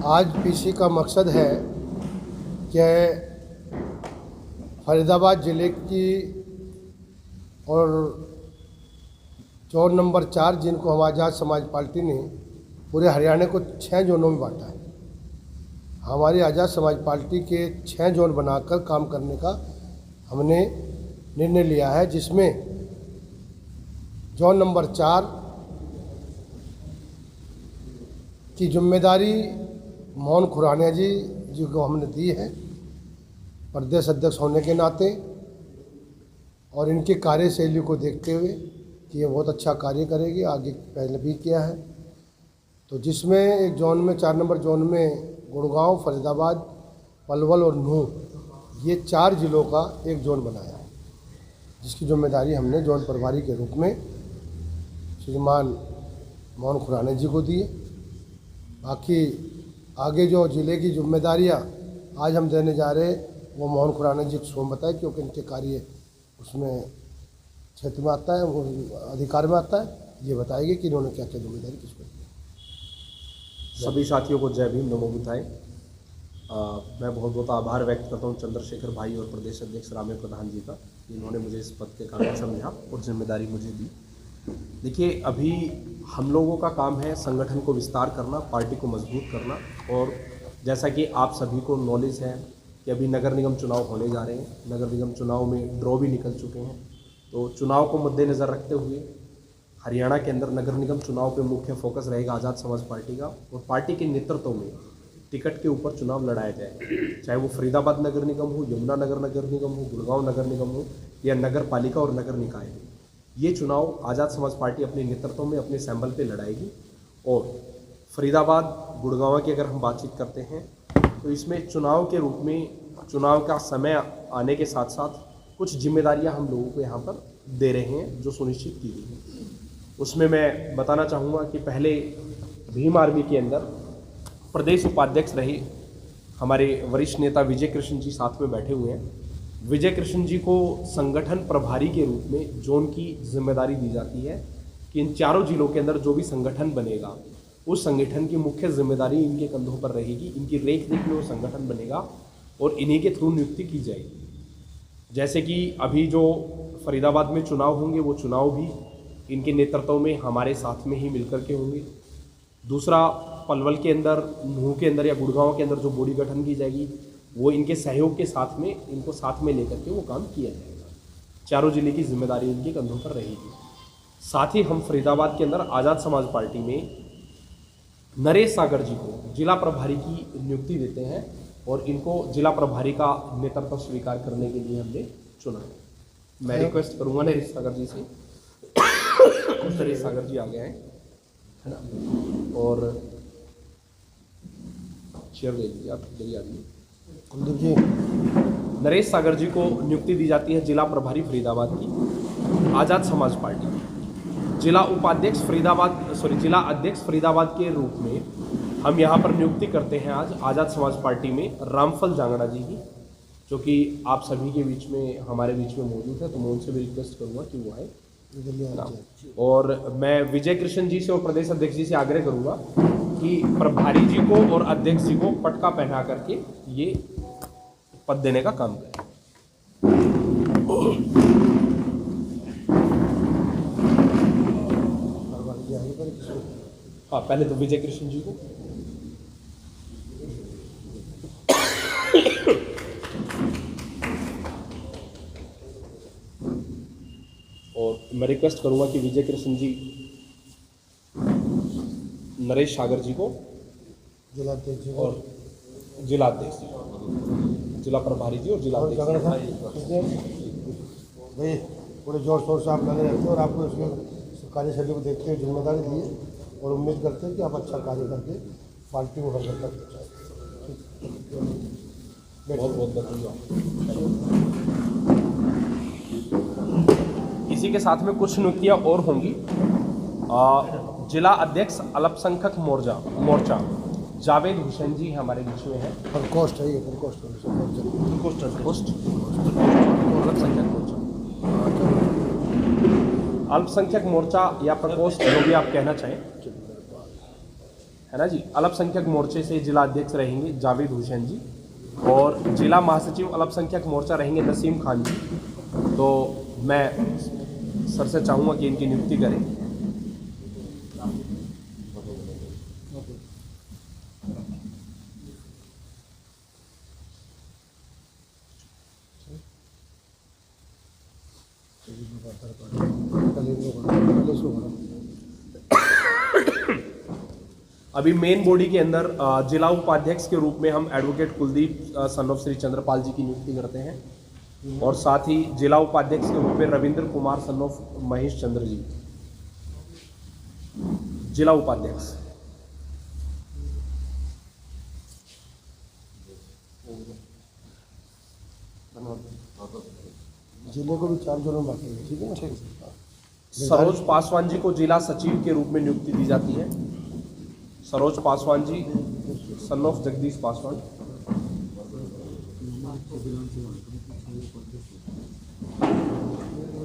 आज पीसी का मकसद है कि फरीदाबाद ज़िले की और जोन नंबर 4 जिनको हम आज़ाद समाज पार्टी ने पूरे हरियाणा को 6 जोनों में बांटा है। हमारी आज़ाद समाज पार्टी के 6 जोन बनाकर काम करने का हमने निर्णय लिया है, जिसमें जोन नंबर 4 की जिम्मेदारी मोहन खुराना जी को हमने दी है प्रदेश अध्यक्ष होने के नाते, और इनकी कार्यशैली को देखते हुए कि ये बहुत अच्छा कार्य करेगी, आगे पहले भी किया है। तो जिसमें एक जोन में 4 नंबर जोन में गुड़गांव, फरीदाबाद, पलवल और नूंह, ये 4 ज़िलों का एक जोन बनाया है, जिसकी जिम्मेदारी हमने जोन प्रभारी के रूप में श्रीमान मोहन खुराना जी को दी है। बाकी आगे जो ज़िले की जिम्मेदारियां आज हम देने जा रहे हैं वो मोहन खुराना जी को बताए, क्योंकि इनके कार्य उसमें क्षेत्र में आता है, वो अधिकार में आता है। ये बताएंगे कि इन्होंने क्या क्या जिम्मेदारी किसको दी। सभी साथियों को जय भीम, नमो बुद्धाय। मैं बहुत बहुत आभार व्यक्त करता हूं चंद्रशेखर भाई और प्रदेश अध्यक्ष रामे प्रधान जी का, इन्होंने मुझे इस पद के कारण समझा और जिम्मेदारी मुझे दी। देखिए, अभी हम लोगों का काम है संगठन को विस्तार करना, पार्टी को मजबूत करना, और जैसा कि आप सभी को नॉलेज है कि अभी नगर निगम चुनाव होने जा रहे हैं। नगर निगम चुनाव में ड्रॉ भी निकल चुके हैं, तो चुनाव को मद्देनज़र रखते हुए हरियाणा के अंदर नगर निगम चुनाव पे मुख्य फोकस रहेगा आज़ाद समाज पार्टी का, और पार्टी के नेतृत्व में टिकट के ऊपर चुनाव लड़ाया जाए, चाहे वो फरीदाबाद नगर निगम हो, यमुनानगर नगर निगम हो, गुड़गांव नगर निगम हो, या नगर पालिका और नगर निकाय हो। ये चुनाव आज़ाद समाज पार्टी अपने नेतृत्व में अपने सैंबल पे लड़ाएगी। और फरीदाबाद, गुड़गांव की अगर हम बातचीत करते हैं तो इसमें चुनाव के रूप में चुनाव का समय आने के साथ साथ कुछ जिम्मेदारियां हम लोगों को यहाँ पर दे रहे हैं जो सुनिश्चित की गई हैं। उसमें मैं बताना चाहूँगा कि पहले भीम आर्मी के अंदर प्रदेश उपाध्यक्ष रहे हमारे वरिष्ठ नेता विजय कृष्ण जी साथ में बैठे हुए हैं। विजय कृष्ण जी को संगठन प्रभारी के रूप में जोन की जिम्मेदारी दी जाती है कि इन 4 जिलों के अंदर जो भी संगठन बनेगा उस संगठन की मुख्य जिम्मेदारी इनके कंधों पर रहेगी। इनकी रेख देख में वो संगठन बनेगा और इन्हीं के थ्रू नियुक्ति की जाएगी। जैसे कि अभी जो फरीदाबाद में चुनाव होंगे वो चुनाव भी इनके नेतृत्व में हमारे साथ में ही मिलकर के होंगे। दूसरा, पलवल के अंदर, नूंह के अंदर या गुड़गांव के अंदर जो बॉडी गठन की जाएगी वो इनके सहयोग के साथ में, इनको साथ में लेकर के वो काम किया जाएगा। 4 जिले की जिम्मेदारी इनके कंधों पर रहेगी। साथ ही हम फरीदाबाद के अंदर आज़ाद समाज पार्टी में नरेश सागर जी को जिला प्रभारी की नियुक्ति देते हैं, और इनको जिला प्रभारी का नेतृत्व स्वीकार करने के लिए हमने चुना है। मैं रिक्वेस्ट करूँगा नरेश सागर जी से, नरेश सागर जी आ गए हैं, है ना, और चेयर दे दीजिए आप, जल्दी आइए कुलदीप जी। नरेश सागर जी को नियुक्ति दी जाती है जिला प्रभारी फरीदाबाद की आज़ाद समाज पार्टी, जिला उपाध्यक्ष फरीदाबाद, जिला अध्यक्ष फरीदाबाद के रूप में हम यहाँ पर नियुक्ति करते हैं आज आज़ाद समाज पार्टी में रामफल जांगड़ा जी की, जो कि आप सभी के बीच में, हमारे बीच में मौजूद है। तो मैं उनसे भी रिक्वेस्ट करूँगा कि वो आए। और मैं विजय कृष्ण जी से और प्रदेश अध्यक्ष जी से आग्रह करूँगा कि प्रभारी जी को और अध्यक्ष जी को पटका पहना करके ये पद देने का काम करें। हाँ, पहले तो विजय कृष्ण जी को। और मैं रिक्वेस्ट करूंगा कि विजय कृष्ण जी नरेश सागर जी को जिलाध्यक्ष और जिलाध्यक्ष जी, जिला प्रभारी जी और जिलाध्यक्ष भाई पूरे जोर शोर से आप लगे रहते हैं, और आपको उसकी कार्यशैली को देखते हुए जिम्मेदारी दी है, और उम्मीद करते हैं कि आप अच्छा कार्य करके पार्टी को हर तक पहुँचाएं। बहुत बहुत धन्यवाद। इसी के साथ में कुछ नियुक्तियाँ और होंगी। जिला अध्यक्ष अल्पसंख्यक मोर्चा जावेद हुसैन जी हमारे बीच में है। प्रकोष्ठ है ये, प्रकोष्ठ अल्पसंख्यक मोर्चा, अल्पसंख्यक मोर्चा या प्रकोष्ठ, जो भी आप कहना चाहें, है ना जी, अल्पसंख्यक मोर्चे से जिला अध्यक्ष रहेंगे जावेद हुसैन जी, और जिला महासचिव अल्पसंख्यक मोर्चा रहेंगे नसीम खान जी। तो मैं सर से चाहूँगा कि इनकी नियुक्ति करें। अभी मेन बॉडी के अंदर जिला उपाध्यक्ष के रूप में हम advocate Kuldeep son of Shri Chandrapal ji की नियुक्ति करते हैं, और साथ ही जिला उपाध्यक्ष के रूप में रविंद्र कुमार सन ऑफ महेश चंद्र जी, जिला उपाध्यक्ष। जिले को भी 4 जोनों बाकी है, ठीक है ना? ठीक। सरोज पासवान जी को जिला सचिव के रूप में नियुक्ति दी जाती है। Saroj Paswan ji son of Jagdish Paswan.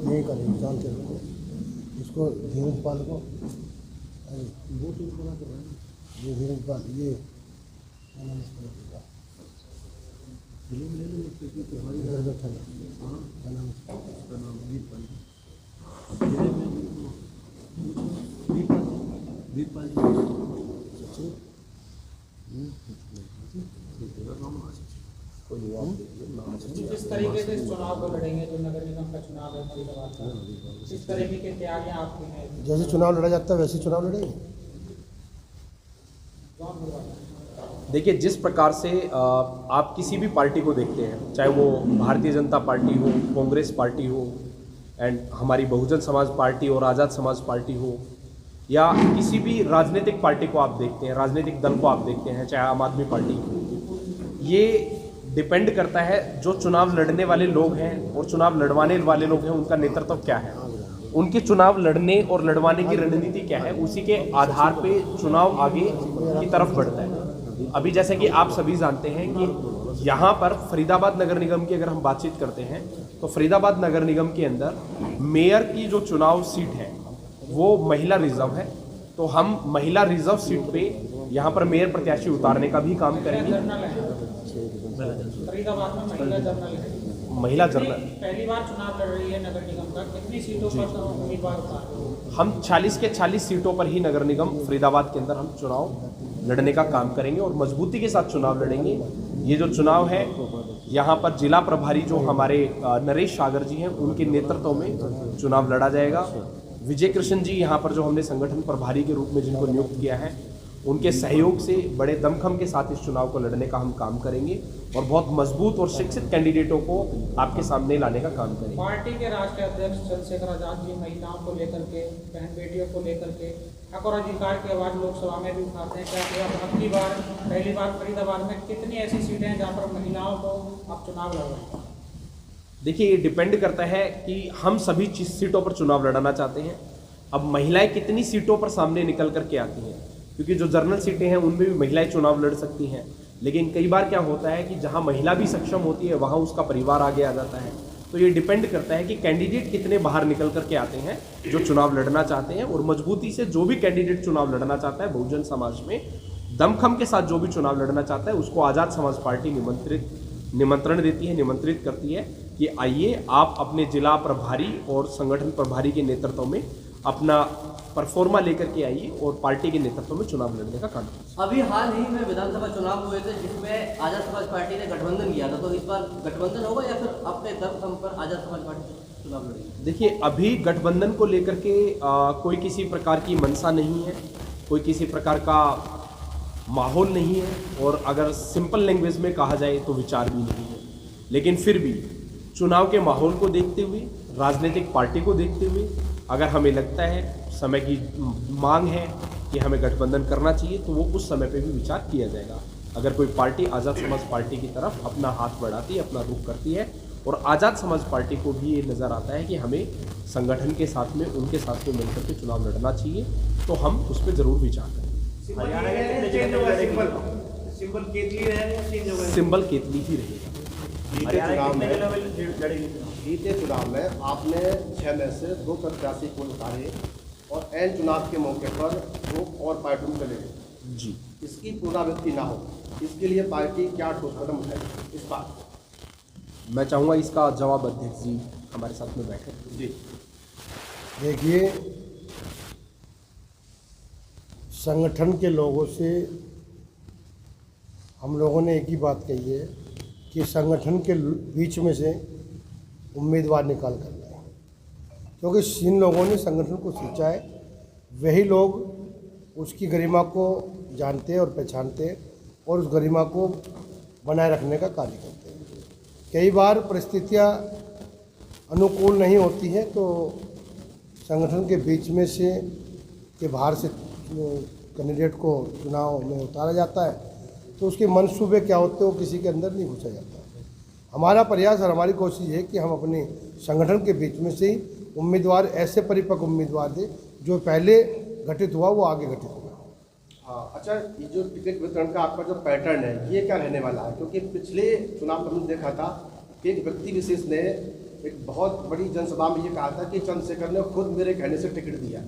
यही करेंगे, जानते हो इसको धीरज पाल को, ये धीरज पाल, ये क्या नाम है इसका? इधर बैठा है, क्या नाम है? जिस तरीके से इस चुनाव को लड़ेंगे, जो नगर निगम का चुनाव है फरीदाबाद का, इस तरीके की तैयारियां आपकी हैं? जैसे चुनाव लड़ा जाता है वैसे चुनाव लड़ेंगे। देखिए, जिस प्रकार से आप किसी भी पार्टी को देखते हैं, चाहे वो भारतीय जनता पार्टी हो, कांग्रेस पार्टी हो, एंड हमारी बहुजन समाज पार्टी और आज़ाद समाज पार्टी हो, या किसी भी राजनीतिक पार्टी को आप देखते हैं, राजनीतिक दल को आप देखते हैं, चाहे आम आदमी पार्टी, ये डिपेंड करता है जो चुनाव लड़ने वाले लोग हैं और चुनाव लड़वाने वाले लोग हैं, उनका नेतृत्व क्या है, उनके चुनाव लड़ने और लड़वाने की रणनीति क्या है, उसी के आधार पे चुनाव आगे की तरफ बढ़ता है। अभी जैसे कि आप सभी जानते हैं कि यहाँ पर फरीदाबाद नगर निगम की अगर हम बातचीत करते हैं, तो फरीदाबाद नगर निगम के अंदर मेयर की जो चुनाव सीट है वो महिला रिजर्व है। तो हम महिला रिजर्व सीट पे यहाँ पर मेयर प्रत्याशी उतारने का भी काम करेंगे। फरीदाबाद में महिला जर्नल है, महिला जर्नल पहली बार चुनाव लड़ रही है नगर निगम का, कितनी सीटों पर उम्मीदवार उतार रहे हैं? हम 40 के 40 सीटों पर ही नगर निगम फरीदाबाद के अंदर हम चुनाव लड़ने का काम करेंगे और मजबूती के साथ चुनाव लड़ेंगे। ये जो चुनाव है, यहाँ पर जिला प्रभारी जो हमारे नरेश सागर जी हैं, उनके नेतृत्व में चुनाव लड़ा जाएगा। विजय कृष्ण जी यहाँ पर जो हमने संगठन प्रभारी के रूप में जिनको नियुक्त किया है, उनके सहयोग से बड़े दमखम के साथ इस चुनाव को लड़ने का हम काम करेंगे और बहुत मजबूत और शिक्षित कैंडिडेटों को आपके सामने लाने का काम करेंगे। पार्टी के राष्ट्रीय अध्यक्ष चंद्रशेखर आजाद जी महिलाओं को लेकर के, बहन बेटियों को लेकर के हक और अधिकार की आवाज लोकसभा में भी उठाते हैं। क्या अब की बार पहली बार फरीदाबाद में कितनी ऐसी सीटें हैं जहाँ पर महिलाओं को आप चुनाव लड़ रहे हैं? देखिए, ये डिपेंड करता है कि हम सभी सीटों पर चुनाव लड़ना चाहते हैं। अब महिलाएं कितनी सीटों पर सामने निकल करके आती हैं, क्योंकि जो जनरल सीटें हैं उनमें भी महिलाएं चुनाव लड़ सकती हैं, लेकिन कई बार क्या होता है कि जहां महिला भी सक्षम होती है वहां उसका परिवार आगे आ जाता है। तो ये डिपेंड करता है कि कैंडिडेट कितने बाहर निकल करके आते हैं जो चुनाव लड़ना चाहते हैं, और मजबूती से जो भी कैंडिडेट चुनाव लड़ना चाहता है बहुजन समाज में दमखम के साथ जो भी चुनाव लड़ना चाहता है उसको आज़ाद समाज पार्टी निमंत्रण देती है, निमंत्रित करती है कि आइए आप अपने जिला प्रभारी और संगठन प्रभारी के नेतृत्व में अपना परफॉर्मा लेकर के आइए और पार्टी के नेतृत्व में चुनाव लड़ने का काम करें। अभी हाल ही में विधानसभा चुनाव हुए थे जिसमें आजाद समाज पार्टी ने गठबंधन किया था, तो इस बार गठबंधन होगा या फिर अपने दम पर आजाद समाज पार्टी चुनाव लड़ेगी? देखिए, अभी गठबंधन को लेकर के कोई किसी प्रकार की मंशा नहीं है, कोई किसी प्रकार का माहौल नहीं है, और अगर सिंपल लैंग्वेज में कहा जाए तो विचार भी नहीं है। लेकिन फिर भी चुनाव के माहौल को देखते हुए, राजनीतिक पार्टी को देखते हुए, अगर हमें लगता है समय की मांग है कि हमें गठबंधन करना चाहिए, तो वो उस समय पे भी विचार किया जाएगा। अगर कोई पार्टी आज़ाद समाज पार्टी की तरफ अपना हाथ बढ़ाती है, अपना रुख करती है, और आज़ाद समाज पार्टी को भी ये नज़र आता है कि हमें संगठन के साथ में, उनके साथ में मिलकर के चुनाव लड़ना चाहिए, तो हम उस पर ज़रूर विचार करें। सिंबल केतली ही रहेगा। बीते चुनाव में आपने 6 में से 2 प्रत्याशी को उतारे और एन चुनाव के मौके पर वो और पार्टी में चले गए। जी। इसकी पुनरावृत्ति ना हो, इसके लिए पार्टी क्या ठोस कदम उठाएगी इस बार? मैं चाहूँगा इसका जवाब अध्यक्ष जी हमारे साथ में बैठे। जी देखिए, संगठन के लोगों से हम लोगों ने एक ही बात कही है कि संगठन के बीच में से उम्मीदवार निकाल कर लाए, क्योंकि जिन लोगों ने संगठन को सींचा है वही लोग उसकी गरिमा को जानते हैं और पहचानते हैं और उस गरिमा को बनाए रखने का कार्य करते हैं। कई बार परिस्थितियां अनुकूल नहीं होती हैं तो संगठन के बीच में से के बाहर से कैंडिडेट को चुनाव में उतारा जाता है, तो उसके मंसूबे क्या होते हैं वो किसी के अंदर नहीं घुसा जाता। हमारा प्रयास और हमारी कोशिश है कि हम अपने संगठन के बीच में से ही उम्मीदवार, ऐसे परिपक्व उम्मीदवार दें जो पहले घटित हुआ वो आगे घटित हुआ। हाँ, अच्छा, ये जो टिकट वितरण का आपका जो पैटर्न है ये क्या रहने वाला है? क्योंकि पिछले चुनाव में हमने देखा था कि एक व्यक्ति विशेष ने एक बहुत बड़ी जनसभा में ये कहा था कि चंद्रशेखर ने खुद मेरे कहने से टिकट दिया।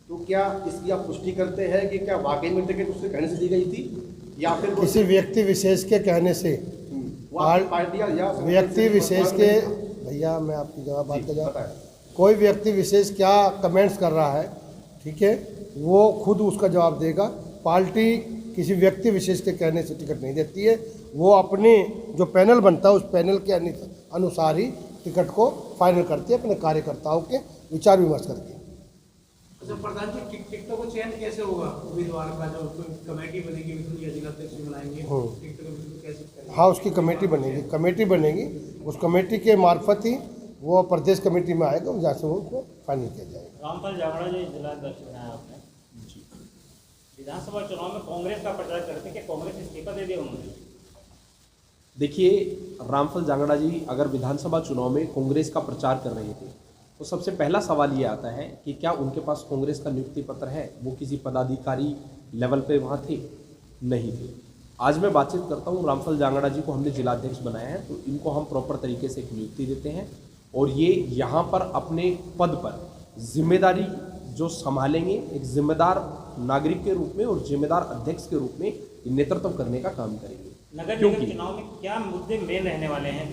तो क्या इसकी आप पुष्टि करते हैं कि क्या वाकई में टिकट उसके कहने से दी गई थी या फिर किसी व्यक्ति विशेष के कहने से? पार्टी या व्यक्ति विशेष के, भैया मैं आपकी जवाब बात कर जाऊँ, कोई व्यक्ति विशेष क्या कमेंट्स कर रहा है, ठीक है, वो खुद उसका जवाब देगा। पार्टी किसी व्यक्ति विशेष के कहने से टिकट नहीं देती है, वो अपने जो पैनल बनता है उस पैनल के अनुसार ही टिकट को फाइनल करती है, अपने कार्यकर्ताओं के विचार विमर्श करके। अच्छा प्रधान जी, टिकटों को चयन कैसे होगा? उम्मीदवार का जो कमेटी बनेगी जिला अध्यक्ष बनाएंगे, टिकटों को कैसे करेंगे? हाँ, उसकी कमेटी बनेगी, उस कमेटी के मार्फत ही वो प्रदेश कमेटी में आएगा, जहाँ से वो उसको फाइनल किया जाएगा। रामपाल जांगड़ा जी जिला अध्यक्ष बनाया आपने, विधानसभा चुनाव में कांग्रेस का प्रचार करते कि कांग्रेस इस्तीफा दे दिया उन्होंने। देखिए, रामफल जांगड़ा जी अगर विधानसभा चुनाव में कांग्रेस का प्रचार कर रहे थे तो सबसे पहला सवाल ये आता है कि क्या उनके पास कांग्रेस का नियुक्ति पत्र है? वो किसी पदाधिकारी लेवल पे वहाँ थे? नहीं थे। आज मैं बातचीत करता हूँ, रामफल जांगड़ा जी को हमने जिलाध्यक्ष बनाया है तो इनको हम प्रॉपर तरीके से एक नियुक्ति देते हैं और ये यहाँ पर अपने पद पर जिम्मेदारी जो संभालेंगे, एक जिम्मेदार नागरिक के रूप में और जिम्मेदार अध्यक्ष के रूप में नेतृत्व करने का काम करेंगे। नगर निगम चुनाव में क्या मुद्दे मेन रहने वाले हैं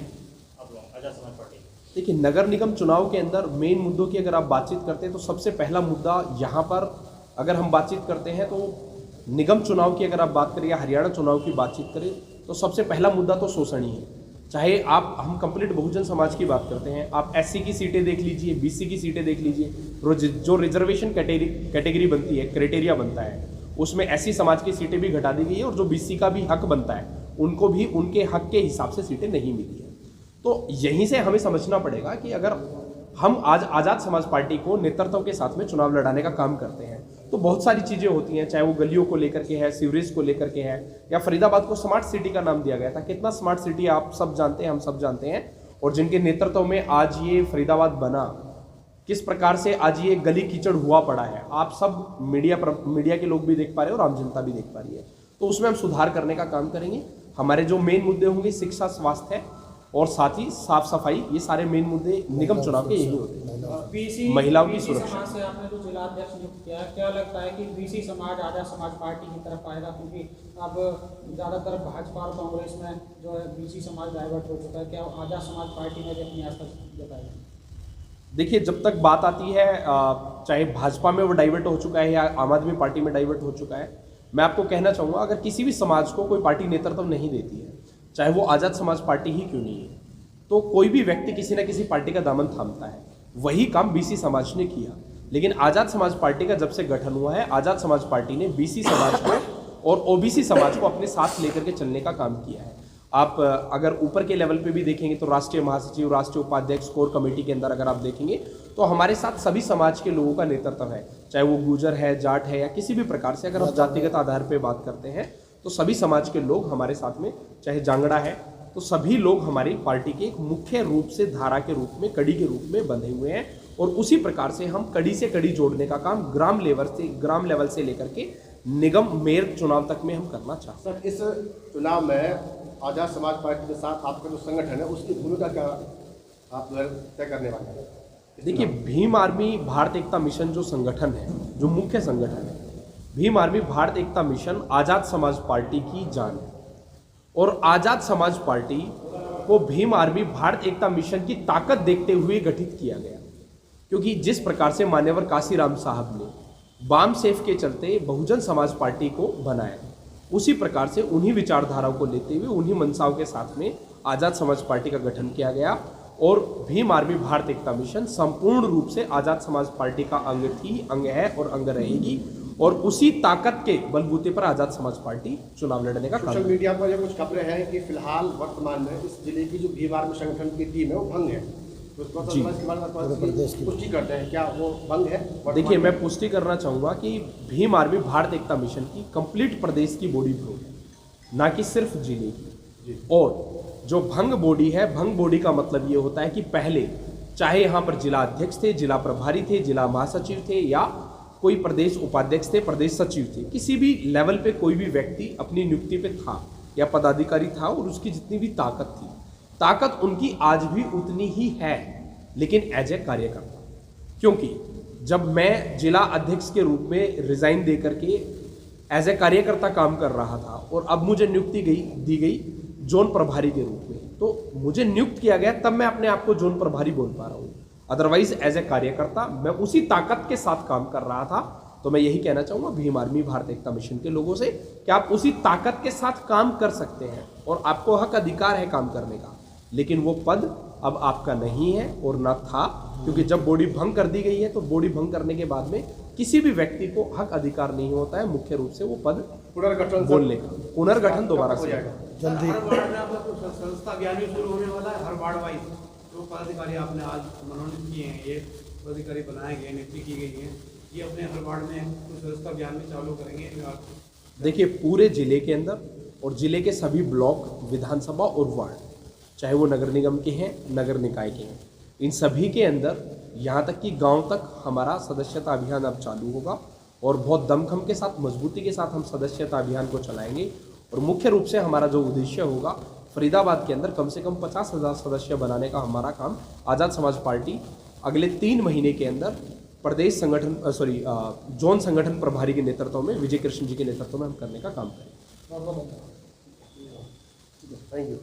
अब आजाद समाज पार्टी? देखिए, नगर निगम चुनाव के अंदर मेन मुद्दों की अगर आप बातचीत करते हैं तो सबसे पहला मुद्दा यहाँ पर अगर हम बातचीत करते हैं तो निगम चुनाव की अगर आप बात करें या हरियाणा चुनाव की बातचीत करें तो सबसे पहला मुद्दा तो शोषण ही है। चाहे हम कंप्लीट बहुजन समाज की बात करते हैं, आप एससी की सीटें देख लीजिए, बीसी की सीटें देख लीजिए, जो रिजर्वेशन कैटेगरी बनती है, क्राइटेरिया बनता है, उसमें एससी समाज की सीटें भी घटा दी गई है और जो बीसी का भी हक बनता है उनको भी उनके हक के हिसाब से सीटें नहीं मिली है। तो यहीं से हमें समझना पड़ेगा कि अगर हम आज आज़ाद समाज पार्टी को नेतृत्व के साथ में चुनाव लड़ाने का काम करते हैं तो बहुत सारी चीज़ें होती हैं, चाहे वो गलियों को लेकर के है, सीवरेज को लेकर के है, या फरीदाबाद को स्मार्ट सिटी का नाम दिया गया था। कितना स्मार्ट सिटी आप सब जानते हैं, हम सब जानते हैं, और जिनके नेतृत्व में आज ये फरीदाबाद बना, किस प्रकार से आज ये गली कीचड़ हुआ पड़ा है, आप सब मीडिया के लोग भी देख पा रहे हैं और आम जनता भी देख पा रही है। तो उसमें हम सुधार करने का काम करेंगे। हमारे जो मेन मुद्दे होंगे शिक्षा, स्वास्थ्य और साथ ही साफ सफाई, ये सारे मेन मुद्दे निगम चुनाव के यही होते हैं। महिलाओं की सुरक्षा। समाज से आपने जो जिला अध्यक्ष नियुक्त किया है, क्या लगता है कि बीसी समाज आजाद समाज पार्टी की तरफ आएगा? क्योंकि अब ज़्यादातर भाजपा और कांग्रेस में जो है बीसी समाज डाइवर्ट हो चुका है, क्या आजाद समाज पार्टी में भी अपनी आस्था जताएगी? देखिए, जब तक बात आती है चाहे भाजपा में वो डाइवर्ट हो चुका है या आम आदमी पार्टी में डाइवर्ट हो चुका है, मैं आपको कहना चाहूँगा अगर किसी भी समाज को कोई पार्टी नेतृत्व नहीं देती है, चाहे वो आज़ाद समाज पार्टी ही क्यों नहीं है, तो कोई भी व्यक्ति किसी न किसी पार्टी का दामन थामता है। वही काम बीसी समाज ने किया। लेकिन आज़ाद समाज पार्टी का जब से गठन हुआ है, आज़ाद समाज पार्टी ने बीसी समाज को और ओबीसी समाज को अपने साथ लेकर के चलने का काम किया है। आप अगर ऊपर के लेवल पे भी देखेंगे तो राष्ट्रीय महासचिव, राष्ट्रीय उपाध्यक्ष, कोर कमेटी के अंदर अगर आप देखेंगे तो हमारे साथ सभी समाज के लोगों का नेतृत्व है, चाहे वो गुर्जर है, जाट है, या किसी भी प्रकार से अगर हम जातिगत आधार पर बात करते हैं तो सभी समाज के लोग हमारे साथ में, चाहे जांगड़ा है, तो सभी लोग हमारी पार्टी के एक मुख्य रूप से धारा के रूप में, कड़ी के रूप में बंधे हुए हैं। और उसी प्रकार से हम कड़ी से कड़ी जोड़ने का काम ग्राम लेवल से लेकर के निगम मेयर चुनाव तक में हम करना चाहते हैं। सर, इस चुनाव में आज़ाद समाज पार्टी के साथ आपका जो संगठन है उसकी भूमिका क्या आप तय करने वाले हैं? देखिए, भीम आर्मी भारत एकता मिशन जो संगठन है, जो मुख्य संगठन है, भीम आर्मी भारत एकता मिशन आज़ाद समाज पार्टी की जान है और आज़ाद समाज पार्टी को भीम आर्मी भारत एकता मिशन की ताकत देखते हुए गठित किया गया, क्योंकि जिस प्रकार से मान्यवर काशीराम साहब ने बाम सेफ के चलते बहुजन समाज पार्टी को बनाया, उसी प्रकार से उन्हीं विचारधाराओं को लेते हुए उन्हीं मंशाओं के साथ में आज़ाद समाज पार्टी का गठन किया गया और भीम आर्मी भारत एकता मिशन संपूर्ण रूप से आज़ाद समाज पार्टी का अंग थी, अंग है और अंग रहेगी और उसी ताकत के बलबूते पर आज़ाद समाज पार्टी चुनाव लड़ने का काम सोशल मीडिया पर ये कुछ खबरें हैं कि फिलहाल वर्तमान में इस जिले की जो भीम आर्मी संगठन की टीम है वो भंग है, तो इस पर जी। पुष्टि करते हैं, क्या वो भंग है? देखिए, मैं पुष्टि करना चाहूँगा कि भीम आर्मी भारत एकता मिशन की कंप्लीट प्रदेश की बॉडी भंग है, ना कि सिर्फ जिले की। और जो भंग बॉडी है, भंग बॉडी का मतलब ये होता है कि पहले चाहे यहाँ पर जिला अध्यक्ष थे, जिला प्रभारी थे, जिला महासचिव थे या कोई प्रदेश उपाध्यक्ष थे, प्रदेश सचिव थे, किसी भी लेवल पे कोई भी व्यक्ति अपनी नियुक्ति पे था या पदाधिकारी था और उसकी जितनी भी ताकत थी, ताकत उनकी आज भी उतनी ही है, लेकिन एज ए कार्यकर्ता। क्योंकि जब मैं जिला अध्यक्ष के रूप में रिजाइन दे करके एज ए कार्यकर्ता काम कर रहा था और अब मुझे नियुक्ति दी गई जोन प्रभारी के रूप में, तो मुझे नियुक्त किया गया तब मैं अपने आप को जोन प्रभारी बोल पा रहा हूँ। अदरवाइज एज ए कार्यकर्ता मैं उसी ताकत के साथ काम कर रहा था। तो मैं यही कहना चाहूँगा भीम आर्मी भारत एकता मिशन के लोगों से कि आप उसी ताकत के साथ काम कर सकते हैं और आपको हक अधिकार है काम करने का, लेकिन वो पद अब आपका नहीं है और ना था, क्योंकि जब बॉडी भंग कर दी गई है तो बॉडी भंग करने के बाद में किसी भी व्यक्ति को हक अधिकार नहीं होता है मुख्य रूप से वो पद पुनर्गठन बोलने का। पुनर्गठन दोबारा हो से जाएगा। जल्दी हर वार्ड में आपका कुछ संस्था अभियान भी शुरू होने वाला है, हर वार्ड वाइज जो पदाधिकारी आपने आज मनोनीत किए हैं, ये पदाधिकारी बनाए गए, नियुक्ति की गई है, ये अपने हर वार्ड में कुछ संस्था अभियान में चालू करेंगे। देखिए, पूरे जिले के अंदर और जिले के सभी ब्लॉक, विधानसभा और वार्ड, चाहे वो नगर निगम के हैं, नगर निकाय के हैं, इन सभी के अंदर यहाँ तक कि गांव तक हमारा सदस्यता अभियान अब चालू होगा और बहुत दमखम के साथ, मजबूती के साथ हम सदस्यता अभियान को चलाएंगे। और मुख्य रूप से हमारा जो उद्देश्य होगा, फरीदाबाद के अंदर कम से कम 50,000 सदस्य बनाने का हमारा काम आज़ाद समाज पार्टी अगले 3 महीने के अंदर प्रदेश संगठन जोन संगठन प्रभारी के नेतृत्व में, विजय कृष्ण जी के नेतृत्व में हम करने का काम करेंगे। Thank you.